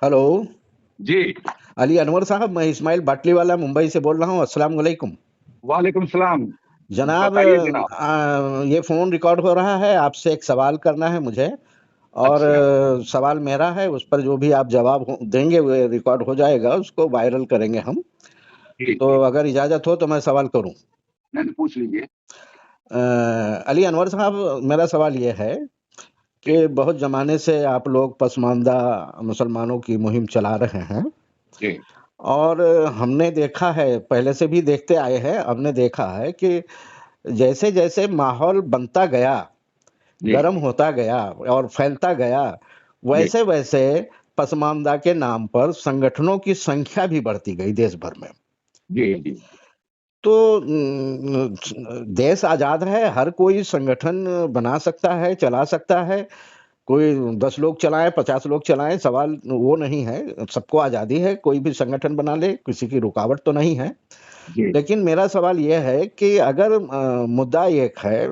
Hello. जी। अली अनवर साहब, मैं इस्माइल बाटली वाला मुंबई से बोल रहा हूँ। अस्सलाम वालेकुम। वालेकुम सलाम। जनाब, बताइए जनाब। ये फ़ोन रिकॉर्ड हो रहा है। आपसे एक सवाल करना है मुझे। और अच्छा। सवाल मेरा है, उस पर जो भी आप जवाब देंगे वो रिकॉर्ड हो जाएगा, उसको वायरल करेंगे हम। जी तो जी। अगर इजाज़त हो तो मैं सवाल करूँ? नहीं, पूछ लीजिए। अली अनवर साहब, मेरा सवाल ये है जी कि बहुत ज़माने से आप लोग पसमानदा मुसलमानों की मुहिम चला रहे हैं। जी। और हमने देखा है, पहले से भी देखते आए हैं, हमने देखा है कि जैसे-जैसे माहौल बनता गया, जी गर्म होता गया और फैलता गया, जी वैसे-वैसे पसमानदा के नाम पर संगठनों की संख्या भी बढ़ती गई देश भर में। जी जी। तो देश आज़ाद है, हर कोई संगठन बना सकता है, चला सकता है। कोई 10 लोग चलाएँ, 50 लोग चलाएँ, सवाल वो नहीं है। सबको आज़ादी है, कोई भी संगठन बना ले, किसी की रुकावट तो नहीं है। जी लेकिन मेरा सवाल ये है कि अगर मुद्दा एक है,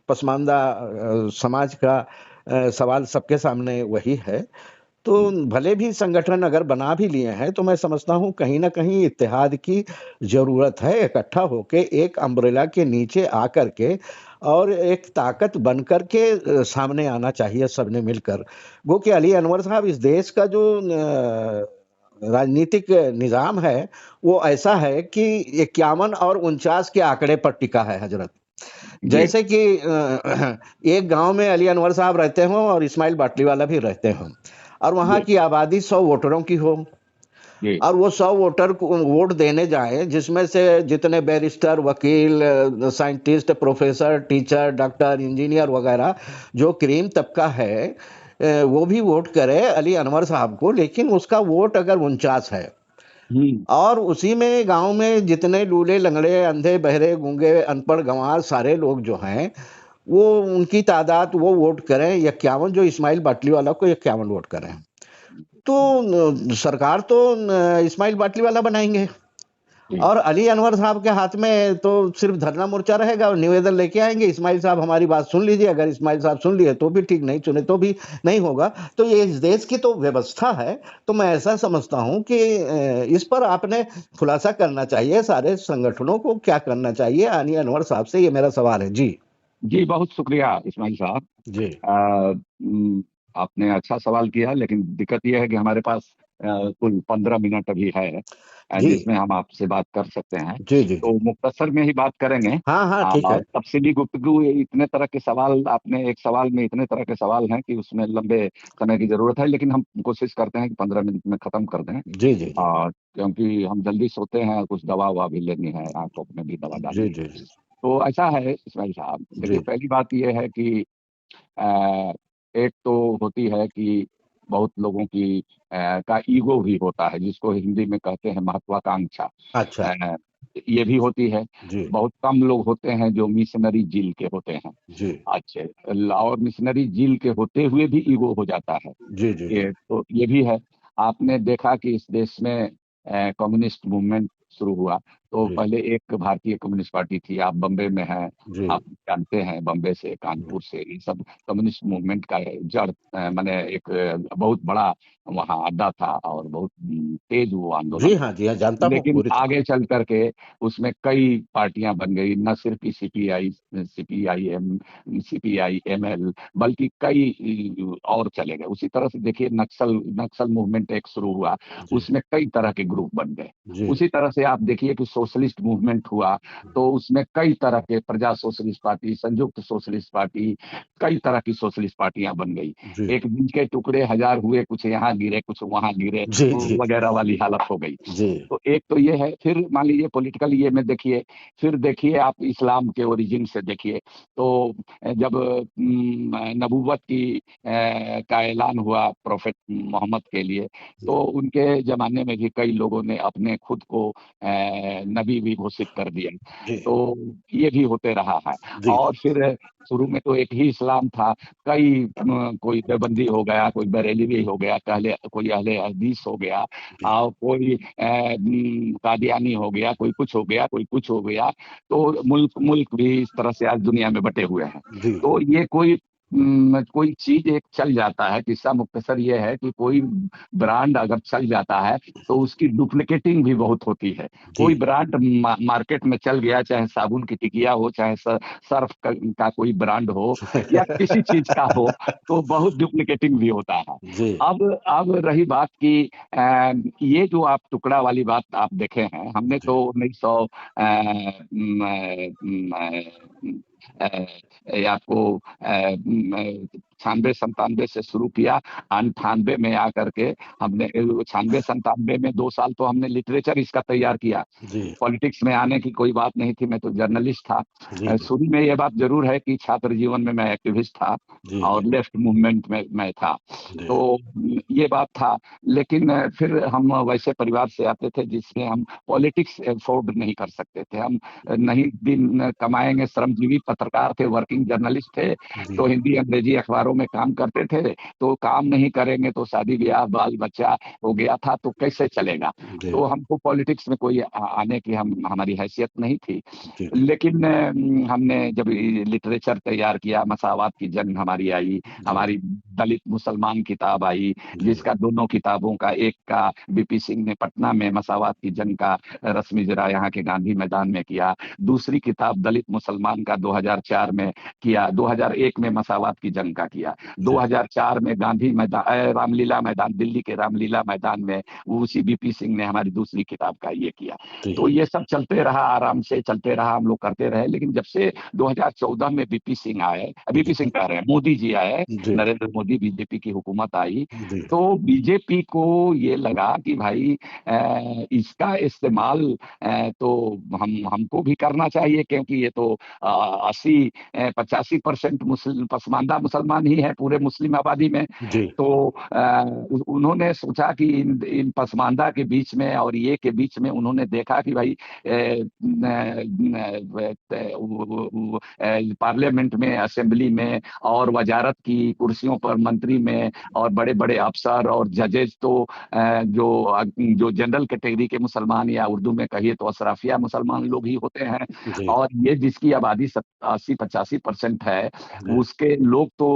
पसमानदा समाज का सवाल सबके सामने वही है, तो भले भी संगठन अगर बना भी लिए हैं, तो मैं समझता हूँ कहीं न कहीं इत्तेहाद की ज़रूरत है। इकट्ठा होके एक अम्ब्रेला के नीचे आकर के और एक ताकत बन कर के सामने आना चाहिए सबने मिलकर। गो कि अली अनवर साहब, इस देश का जो राजनीतिक निज़ाम है, वो ऐसा है कि 51 और 49 के आंकड़े पर टिका है हज़रत। जी जैसे कि एक गाँव में अली अनवर साहब रहते हों और इस्माइल बाटलीवाला भी रहते हों, और वहाँ जी की आबादी 100 वोटरों की हो, जी और वो 100 वोटर को वोट देने जाएँ, जिसमें से जितने बैरिस्टर, वकील, scientist, professor, teacher, doctor, engineer वग़ैरह जो क्रीम तबका है, वो भी वोट करे अली अनवर साहब को, लेकिन उसका वोट अगर 49 है, हम्म। और उसी में गाँव में जितने लूले, लंगड़े, अंधे, बहरे, गूंगे, अनपढ़, गँवार सारे लोग जो हैं, वो उनकी तादाद वो वोट करें 51, जो इस्माइल बाटलीवाला को 51 वोट करें। तो सरकार तो इस्माइल बाटलीवाला बनाएंगे, जी और अली अनवर साहब के हाथ में तो सिर्फ धरना मोर्चा रहेगा, और निवेदन लेके आएंगे, इस्माइल साहब हमारी बात सुन लीजिए। अगर इस्माइल साहब सुन लिए तो भी ठीक, नहीं सुने तो भी नहीं होगा। तो ये इस देश की तो व्यवस्था है। तो मैं ऐसा समझता हूँ कि इस पर आपने खुलासा करना चाहिए, सारे संगठनों को क्या करना चाहिए। अली अनवर साहब से ये मेरा सवाल है जी। जी। बहुत शुक्रिया इस्माइल साहब। जी अ, आपने अच्छा सवाल किया, लेकिन दिक्कत यह है कि हमारे पास कुल 15 मिनट अभी है, जी जिसमें हम आपसे बात कर सकते हैं। जी जी तो जी। मुख्तसर में ही बात करेंगे। हाँ हाँ, ठीक है। तफसीली गुफ्तगू, इतने तरह के सवाल, आपने एक सवाल में इतने तरह के सवाल हैं कि उसमें लंबे समय की जरूरत है, लेकिन हम कोशिश करते हैं कि 15 मिनट में खत्म कर दें। जी जी जी क्योंकि हम जल्दी सोते हैं, कुछ दवा ववा भी लेनी है, आंखों में भी दवा जी डालनी है। जी जी तो ऐसा है इस्माइल साहब, देखिए, जी पहली बात यह है कि अ, एक तो होती है कि बहुत लोगों की का ईगो भी होता है, जिसको हिंदी में कहते हैं महत्वाकांक्षा। अच्छा। अ, ये भी होती है। जी बहुत कम लोग होते हैं जो मिशनरी जील के होते हैं। जी अच्छे, और मिशनरी जील के होते हुए भी ईगो हो जाता है। जी जी जी ये भी है। आपने देखा कि इस देश में कम्युनिस्ट मूवमेंट शुरू हुआ, तो जी पहले एक भारतीय कम्युनिस्ट पार्टी थी। आप बम्बे में हैं, जी आप जानते हैं, बम्बे से, जी। कानपुर से, ये सब कम्युनिस्ट मूवमेंट का जड़, माने एक बहुत बड़ा वहाँ अड्डा था, और बहुत तेज वो जी आंदोलन हाँ, था। जी हाँ, जानता हूँ लेकिन पूरी तरह। आगे चल करके उसमें कई पार्टियां बन गई, न सिर्फ सीपीआई, सीपीआईएम, सीपीआईएमएल, बल्कि कई और चले गए। उसी तरह से देखिए, नक्सल नक्सल मूवमेंट एक शुरू हुआ, जी उसमें कई तरह के ग्रुप बन गए। जी उसी तरह से आप देखिए कि सोशलिस्ट मूवमेंट हुआ, तो उसमें कई तरह के, प्रजा सोशलिस्ट पार्टी, संयुक्त सोशलिस्ट पार्टी, कई तरह की सोशलिस्ट पार्टियां बन गई। जी एक बीज के टुकड़े हजार हुए, कुछ यहाँ गिरे, कुछ वहां गिरे, जी जी वगैरह वाली हालत हो गई। जी तो एक तो ये है। फिर मान लीजिए पॉलिटिकल ये में देखिए, फिर देखिए आप इस्लाम के ओरिजिन से देखिए। तो जब नबूवत की का ऐलान हुआ प्रोफेट मोहम्मद के लिए, तो उनके जमाने में भी कई लोगों ने अपने खुद को नबी भी घोषित कर दिया। जी तो ये भी होते रहा है। जी और फिर शुरू में तो एक ही इस्लाम था। कई कोई देवबंदी हो गया, कोई बरेलवी हो गया, कोई अहले हदीस हो गया, जी और कोई कादियानी हो गया, कोई कुछ हो गया, कोई कुछ हो गया। तो मुल्क मुल्क भी इस तरह से आज दुनिया में बटे हुए हैं। जी तो ये कोई कोई चीज एक चल जाता है, किस्सा मुख्तसर ये है कि कोई ब्रांड अगर चल जाता है तो उसकी डुप्लीकेटिंग भी बहुत होती है। जी। कोई ब्रांड मार्केट में चल गया, चाहे साबुन की टिकिया हो, चाहे सर्फ का कोई ब्रांड हो, या किसी चीज का हो, तो बहुत डुप्लीकेटिंग भी होता है। जी। अब रही बात की ये जो आप टुकड़ा वाली बात आप देखे हैं, हमने जी। तो 1900 ये आपको 96 97 से शुरू किया, 98 में आकर के हमने 96 97 में 2 साल तो हमने लिटरेचर इसका तैयार किया। जी। पॉलिटिक्स में आने की कोई बात नहीं थी, मैं तो जर्नलिस्ट था। जी। शुरू में ये बात जरूर है कि छात्र जीवन में मैं एक्टिविस्ट था जी। और जी। लेफ्ट मूवमेंट में मैं था। जी। तो ये बात था, लेकिन फिर हम वैसे परिवार से आते थे जिसमें हम पॉलिटिक्स अफोर्ड नहीं कर सकते थे। हम नहीं दिन कमाएंगे, श्रमजीवी पत्रकार थे, वर्किंग जर्नलिस्ट थे, जी। तो हिंदी अंग्रेजी अखबारों में काम करते थे। तो काम नहीं करेंगे तो शादी ब्याह बाल बच्चा हो गया था तो कैसे चलेगा। जी। तो हमको पॉलिटिक्स में कोई आने की हमारी हैसियत नहीं थी। जी। लेकिन हमने जब लिटरेचर तैयार किया, मसावात की जंग हमारी आई, जी। हमारी दलित मुसलमान किताब आई, जी। जिसका दोनों किताबों का, एक का बीपी सिंह ने पटना में मसावात की जंग का रस्म इजरा यहाँ के गांधी मैदान में किया, दूसरी किताब दलित मुसलमान का 2004 में किया, 2001 में मसावात की जंग का किया, जी। 2004 में गांधी मैदान रामलीला मैदान, दिल्ली के रामलीला मैदान में उसी बीपी सिंह ने हमारी दूसरी किताब का ये किया। तो ये सब चलते रहा, आराम से चलते रहा, हम लोग करते रहे। लेकिन जब से 2014 में बीपी सिंह आए, बीपी सिंह कह रहे हैं, मोदी जी आए, जी। नरेंद्र मोदी, बीजेपी की हुकूमत आई, जी। तो बीजेपी को ये लगा कि भाई इसका इस्तेमाल तो हमको भी करना चाहिए, क्योंकि ये तो 80 85% मुस्लिम पसमानदा मुसलमान ही है पूरे मुस्लिम आबादी में। जी। तो उन्होंने सोचा कि इन पसमानदा के बीच में और ये के बीच में उन्होंने देखा कि भाई पार्लियामेंट में, असेंबली में और वजारत की कुर्सियों पर, मंत्री में और बड़े बड़े अफसर और जजेस तो जो जनरल कैटेगरी के मुसलमान, या उर्दू में कहिए तो अशराफिया मुसलमान लोग ही होते हैं। जी। और ये जिसकी आबादी 80 85% है, जी। उसके लोग तो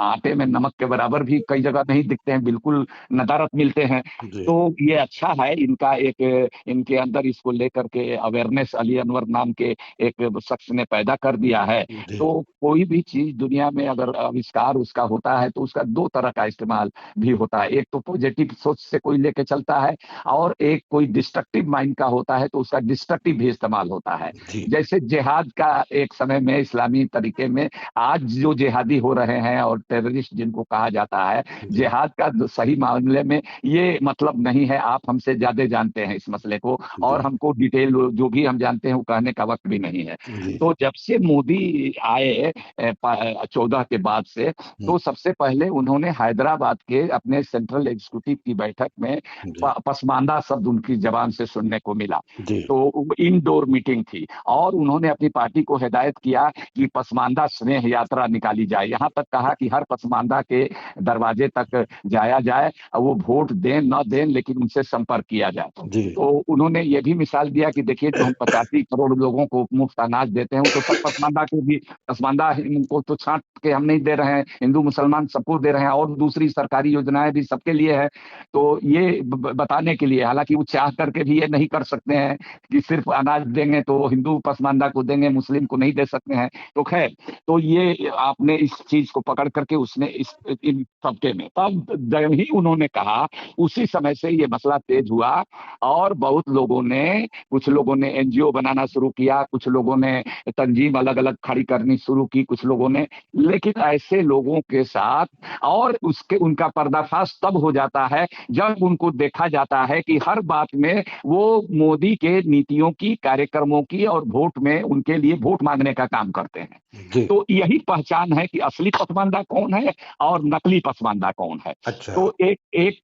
आटे में नमक के बराबर भी कई जगह नहीं दिखते हैं, बिल्कुल नदारत मिलते हैं। जी। तो ये अच्छा है इनका एक, इनके अंदर इसको लेकर के अवेयरनेस अली अनवर नाम के एक शख्स ने पैदा कर दिया है। जी। तो कोई भी चीज दुनिया में अगर आविष्कार उसका होता है तो उसका दो तरह का इस्तेमाल भी होता है। एक तो पॉजिटिव सोच से कोई लेके चलता है, और एक कोई डिस्ट्रक्टिव माइंड का होता है तो उसका डिस्ट्रक्टिव भी इस्तेमाल होता है। जी। जैसे जिहाद का एक समय में इस्लामी तरीके में, आज जो जिहादी हो रहे हैं और टेररिस्ट जिनको कहा जाता है, जी। जिहाद का सही मामले में ये मतलब नहीं है। आप हमसे ज्यादा जानते हैं इस मसले को, और जी। हमको डिटेल जो भी हम जानते हैं वो कहने का वक्त भी नहीं है। जी। तो जब से मोदी आए 14 के बाद से, हम्म। तो सबसे पहले उन्होंने हैदराबाद के अपने सेंट्रल एग्जीक्यूटिव की बैठक में जी। पसमानदा शब्द उनकी जबान से सुनने को मिला। जी। तो इनडोर मीटिंग थी, और उन्होंने अपनी पार्टी को हिदायत किया कि पसमानदा स्नेह यात्रा निकाली जाए। यहाँ तक कहा कि हर पसमानदा के दरवाजे तक जाया जाए, और वो वोट दें न दें लेकिन उनसे संपर्क किया जाए। जी। तो उन्होंने ये भी मिसाल दिया कि देखिए, जो हम 85 करोड़ लोगों को मुफ्त अनाज देते हैं, वो तो सब पसमानदा को भी, पसमानदा को तो छांट के हम नहीं दे रहे हैं, हिंदू मुसलमान सबको दे रहे हैं, और दूसरी सरकारी योजनाएं भी सबके लिए है। तो ये बताने के लिए, हालांकि वो चाह करके भी ये नहीं कर सकते हैं कि सिर्फ अनाज देंगे तो हिंदू पसमानदा को देंगे, मुस्लिम को नहीं दे सकते हैं। तो खैर, तो ये आपने इस चीज को पकड़ करके उसने इस इन सबके में, तब जब ही उन्होंने कहा, उसी समय से ये मसला तेज हुआ, और बहुत लोगों ने, कुछ लोगों ने एनजीओ बनाना शुरू किया, कुछ लोगों ने तंजीम अलग अलग खड़ी करनी शुरू की, कुछ लोगों ने। लेकिन ऐसे लोगों के साथ, और उसके उनका पर्दाफाश तब हो जाता है जब उनको देखा जाता है कि हर बात में वो मोदी के नीतियों की, कार्यक्रमों की, और वोट में उनके लिए वोट मांगने का काम करते हैं। जी। तो यही पहचान है कि असली पसमानदा कौन है और नकली पसमानदा कौन है। अच्छा। तो एक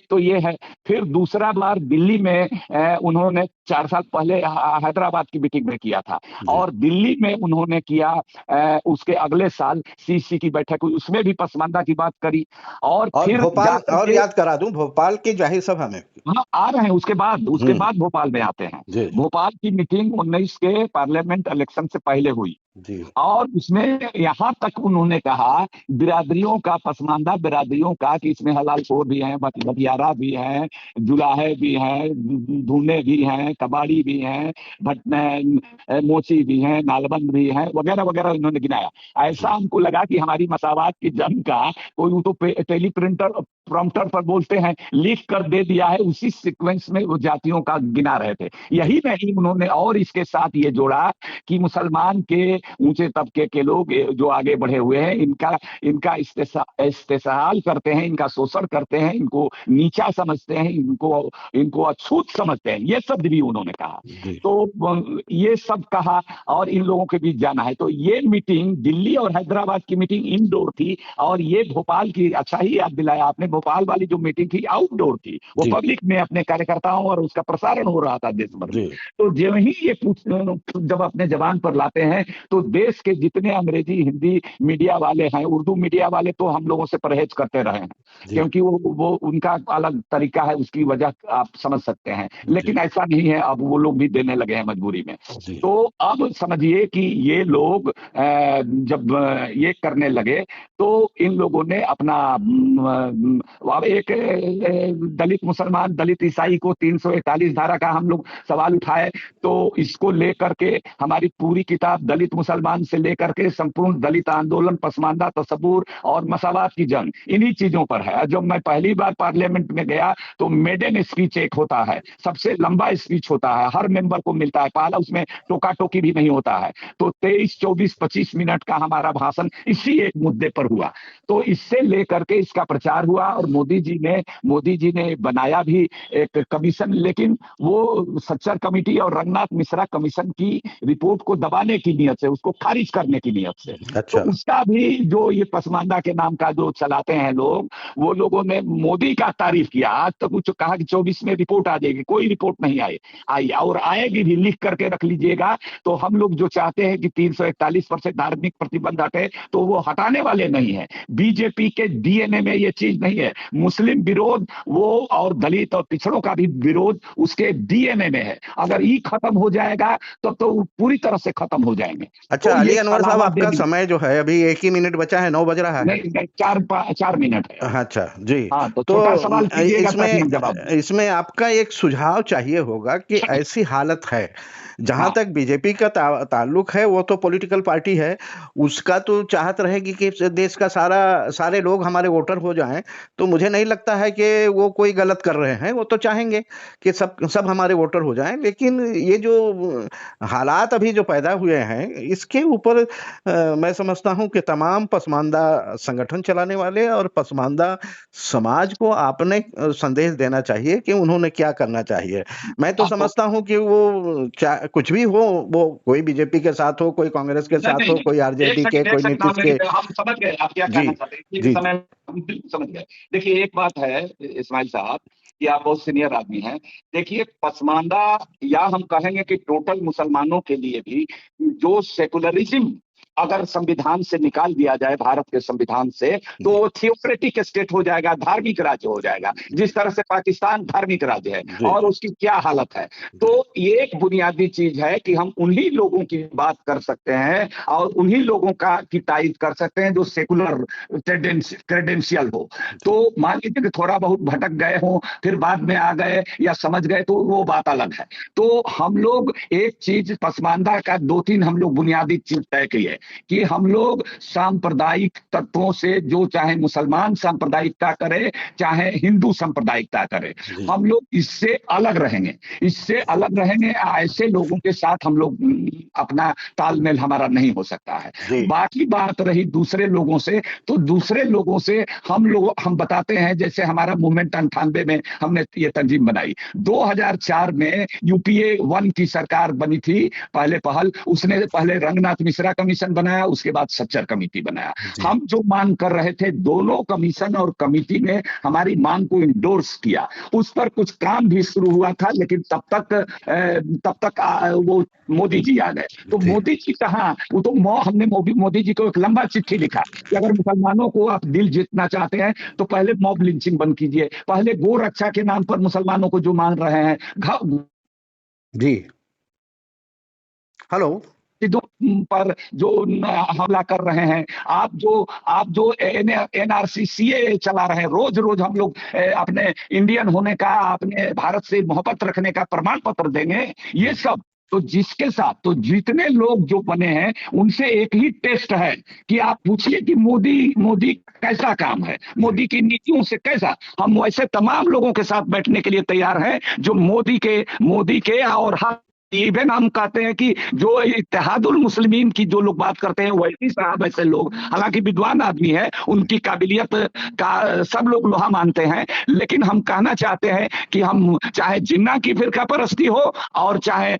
तो ये है। फिर दूसरा बार दिल्ली में उन्होंने 4 साल पहले हैदराबाद की मीटिंग में किया था, जी। और दिल्ली में उन्होंने किया उसके अगले साल सीसी की बैठक हुई, उसमें भी पसमानदा की बात करी, और और फिर भोपाल, जाकर और के याद करा दूं, भोपाल की जाहिर सभा में। हाँ आ रहे हैं, उसके हम्म। बाद भोपाल में आते हैं। जी। भोपाल की मीटिंग 19 के पार्लियामेंट इलेक्शन से पहले हुई, जी। और उसमें यहां तक उन्होंने कहा बिरादरियों का, पसमानदा बिरादरियों का, कि इसमें हलालखोर भी हैं, भटियारा भी हैं, जुलाहे भी हैं, ढूंढे भी हैं, कबाड़ी भी हैं, मोची भी हैं, नालबंद भी हैं, वगैरह वगैरह इन्होंने गिनाया। ऐसा जी। हमको लगा कि हमारी मसावत की जंग का कोई तो टेली प्रिंटर प्रॉम्प्टर पर बोलते हैं लिख कर दे दिया है, उसी सीक्वेंस में वो जातियों का गिना रहे थे। जी। यही नहीं, उन्होंने और इसके साथ ये जोड़ा कि मुसलमान के ऊंचे तबके के लोग जो आगे बढ़े हुए हैं, इनका इनका इस्तेसाल करते हैं, इनका शोषण करते हैं, इनको नीचा समझते हैं, इनको इनको अछूत समझते हैं, ये सब भी उन्होंने कहा। जी। तो ये सब कहा, और इन लोगों के बीच जाना है। तो ये मीटिंग, दिल्ली और हैदराबाद की मीटिंग इनडोर थी, और ये भोपाल की, अच्छा ही याद दिलाया आपने, भोपाल वाली जो मीटिंग थी आउटडोर थी, वो जी। पब्लिक में अपने कार्यकर्ताओं और उसका प्रसारण हो रहा था देश भर में। जी। तो जो ही ये जब अपने जबान पर लाते हैं, तो देश के जितने अंग्रेजी हिंदी मीडिया वाले हैं, उर्दू मीडिया वाले, तो हम लोगों से परहेज करते रहे हैं, जी। क्योंकि वो उनका अलग तरीका है, उसकी वजह आप समझ सकते हैं। जी। लेकिन ऐसा नहीं है, अब वो लोग भी देने लगे हैं मजबूरी में। जी। तो अब समझिए कि ये लोग जब ये करने लगे, तो इन लोगों ने अपना अब एक दलित मुसलमान, दलित ईसाई को 341 धारा का हम लोग सवाल उठाए, तो इसको लेकर के हमारी पूरी किताब दलित मुसलमान से लेकर के संपूर्ण दलित आंदोलन, पसमानदा, तसव्वुर और मसावात की जंग, इन्हीं चीजों पर है। जब मैं पहली बार पार्लियामेंट में गया, तो मेडन स्पीच एक होता है, सबसे लंबा स्पीच होता है, हर मेंबर को मिलता है, पहला उसमें टोका टोकी भी नहीं होता है। तो 23, 24, 25 मिनट का हमारा भाषण इसी एक मुद्दे पर हुआ। तो इससे लेकर के इसका प्रचार हुआ, और मोदी जी ने बनाया भी एक कमीशन, लेकिन वो सच्चर कमेटी और रंगनाथ मिश्रा कमीशन की रिपोर्ट को दबाने की नीयत से, उसको खारिज करने की नीयत से, तो अच्छा। उसका भी जो ये पसमानदा के नाम का जो चलाते हैं लोग, वो लोगों ने मोदी का तारीफ किया। आज तक कुछ कहा कि 24 में रिपोर्ट आ जाएगी, कोई रिपोर्ट नहीं आई, और आएगी भी, लिख करके रख लीजिएगा। तो हम लोग जो चाहते हैं कि 341% धार्मिक प्रतिबंध हटे, तो वो हटाने वाले नहीं है। बीजेपी के डीएनए में ये चीज नहीं है। मुस्लिम विरोध वो, और दलित और पिछड़ों का भी विरोध उसके डीएनए में है। अगर ये खत्म हो जाएगा, तो पूरी तरह से खत्म हो जाएंगे। अच्छा, तो अली ये अनवर साहब, अलावा दे आपका दी, समय जो है अभी 1 ही मिनट बचा है, 9 बज रहा है। नहीं, 4 मिनट है अभी। अच्छा जी। हाँ, तो तो छोटा सवाल कीजिएगा ताकि इसमें हम जवाब दें। इसमें आपका एक सुझाव चाहिए होगा कि ऐसी हालत है, जहां हाँ, तक बीजेपी का ताल्लुक है, वो तो पॉलिटिकल पार्टी है, उसका तो चाहत रहेगी कि देश का सारे लोग हमारे वोटर हो जाएं। तो मुझे नहीं लगता है कि वो कोई गलत कर रहे हैं, वो तो चाहेंगे कि सब सब हमारे वोटर हो जाएं। लेकिन ये जो हालात अभी जो पैदा हुए हैं, इसके ऊपर मैं समझता हूं कि तमाम पसमानदा संगठन चलाने वाले और पसमानदा समाज को आपने संदेश देना चाहिए कि उन्होंने क्या करना चाहिए। मैं तो आपको समझता हूं कि वो कुछ भी हो, वो कोई बीजेपी के साथ हो, कोई कांग्रेस के नहीं साथ नहीं हो, नहीं, कोई आरजेडी के, एक कोई सेकंड नीतीश हम के। हम समझ गए आप क्या जी। कहना चाहते हैं, जी। इस समय हम बिल्कुल समझ गए। देखिए, एक बात है इस्माइल साहब, कि आप बहुत सीनियर आदमी हैं। देखिए, पसमानदा, या हम कहेंगे कि टोटल मुसलमानों के लिए भी, जो सेकुलरिज्म अगर संविधान से निकाल दिया जाए, भारत के संविधान से, तो जी। वो थियोक्रेटिक स्टेट हो जाएगा, धार्मिक राज्य हो जाएगा, जिस तरह से पाकिस्तान धार्मिक राज्य है, जी। और उसकी क्या हालत है। तो जी। ये एक बुनियादी चीज है कि हम उन्हीं लोगों की बात कर सकते हैं, और उन्हीं लोगों की तारीफ कर सकते हैं जो सेकुलर क्रेडेंशियल हो। तो जी। मान लीजिए कि थोड़ा बहुत भटक गए हो, फिर बाद में आ गए या समझ गए, तो वो बात अलग है। तो हम लोग एक चीज, पसमानदा का 2-3 हम लोग बुनियादी चीज तय किए, कि हम लोग सांप्रदायिक तत्वों से, जो चाहे मुसलमान सांप्रदायिकता करे, चाहे हिंदू सांप्रदायिकता करे, जी। हम लोग इससे अलग रहेंगे। इससे अलग रहेंगे, ऐसे लोगों के साथ हम लोग अपना तालमेल हमारा नहीं हो सकता है। जी। बाकी बात रही दूसरे लोगों से, तो दूसरे लोगों से हम बताते हैं, जैसे हमारा मूवमेंट 98 में हमने ये तंजीम बनाई। 2004 में यूपीए 1 की सरकार बनी थी, पहले उसने पहले रंगनाथ मिश्रा कमीशन बनाया, उसके बाद सच्चर कमेटी बनाया। जी हम जो मांग कर रहे थे, दोनों कमीशन और कमेटी ने हमारी मांग को इंडोर्स किया। उस पर कुछ काम भी शुरू हुआ था, लेकिन तब तक वो मोदी जी आ गए। तो जी मोदी जी कहाँ, वो तो हमने मोदी जी को एक लंबा चिट्ठी लिखा कि अगर मुसलमानों को आप दिल जीतना चाहते हैं तो पहले मॉब लिंचिंग बंद कीजिए, पहले गो रक्षा के नाम पर मुसलमानों को जो मार रहे हैं, जी। हेलो। जो पर जो हमला कर रहे हैं, आप जो एनआरसी सीए चला रहे हैं, रोज रोज हम लोग अपने इंडियन होने का, अपने भारत से मोहब्बत रखने का प्रमाण पत्र देंगे, ये सब तो जिसके साथ तो जितने लोग जो बने हैं उनसे एक ही टेस्ट है कि आप पूछिए कि मोदी कैसा काम है, मोदी की नीतियों से कैसा। हम वैसे तमाम लोगों के साथ बैठने के लिए तैयार हैं जो मोदी के और इवन हम कहते हैं कि जो इत्तेहादुल मुस्लिमीन की जो लोग बात करते हैं, वैसी साहब ऐसे लोग, हालांकि विद्वान आदमी है, उनकी काबिलियत का सब लोग लोहा मानते हैं, लेकिन हम कहना चाहते हैं कि हम चाहे जिन्ना की फिरका परस्ती हो और चाहे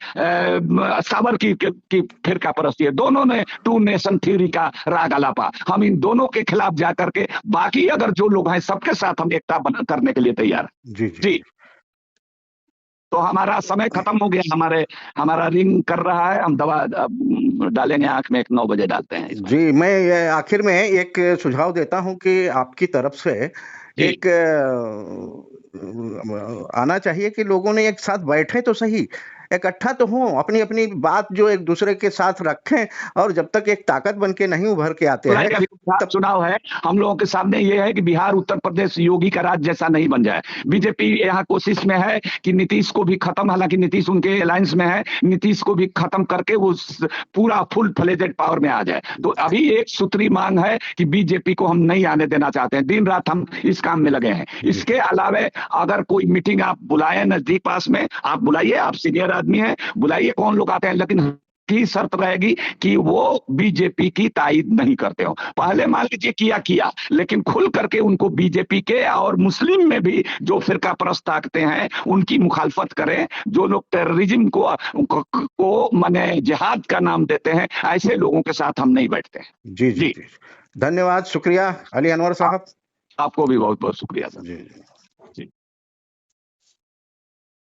साबर की फिरका परस्ती है, दोनों ने टू नेशन थ्योरी का राग अलापा, हम इन दोनों के खिलाफ जाकर के बाकी अगर जो लोग हैं सबके साथ हम एकता करने के लिए तैयार हैं। जी जी, जी। तो हमारा समय खत्म हो गया, हमारा रिंग कर रहा है, हम दवा डालेंगे आंख में, 9 बजे डालते हैं इसमें। जी। मैं आखिर में एक सुझाव देता हूं कि आपकी तरफ से एक आना चाहिए कि लोगों ने एक साथ बैठे तो सही, इकट्ठा तो हों, अपनी अपनी बात जो एक दूसरे के साथ रखें, और जब तक एक ताकत बन के नहीं उभर के आते हैं तब चुनाव है, हम लोगों के सामने ये है कि बिहार उत्तर प्रदेश योगी का राज्य जैसा नहीं बन जाए। बीजेपी यहाँ कोशिश में है कि नीतीश को भी खत्म, हालांकि नीतीश उनके अलायंस में है, नीतीश को भी खत्म करके वो पूरा फुल फ्लेजेड पावर में आ जाए। तो अभी एक सूत्री मांग है कि बीजेपी को हम नहीं आने देना चाहते हैं, दिन रात हम इस काम में लगे हैं। इसके अलावा अगर कोई मीटिंग आप बुलाए नजदीक पास में, आप बुलाइए, आप सीनियर आदमी है, बुलाइए, कौन लोग आते हैं, लेकिन की शर्त रहेगी कि वो बीजेपी की तायद नहीं करते हो। पहले मान लीजिए किया, लेकिन खुल करके उनको बीजेपी के और मुस्लिम में भी जो फिरका परस्त ताकते हैं उनकी मुखालफत करें। जो लोग टेररिज्म को माने जिहाद का नाम देते हैं, ऐसे लोगों के साथ हम नहीं बैठते। जी जी जी, धन्यवाद, शुक्रिया अली अनवर साहब। आपको भी बहुत बहुत शुक्रिया सर। जी।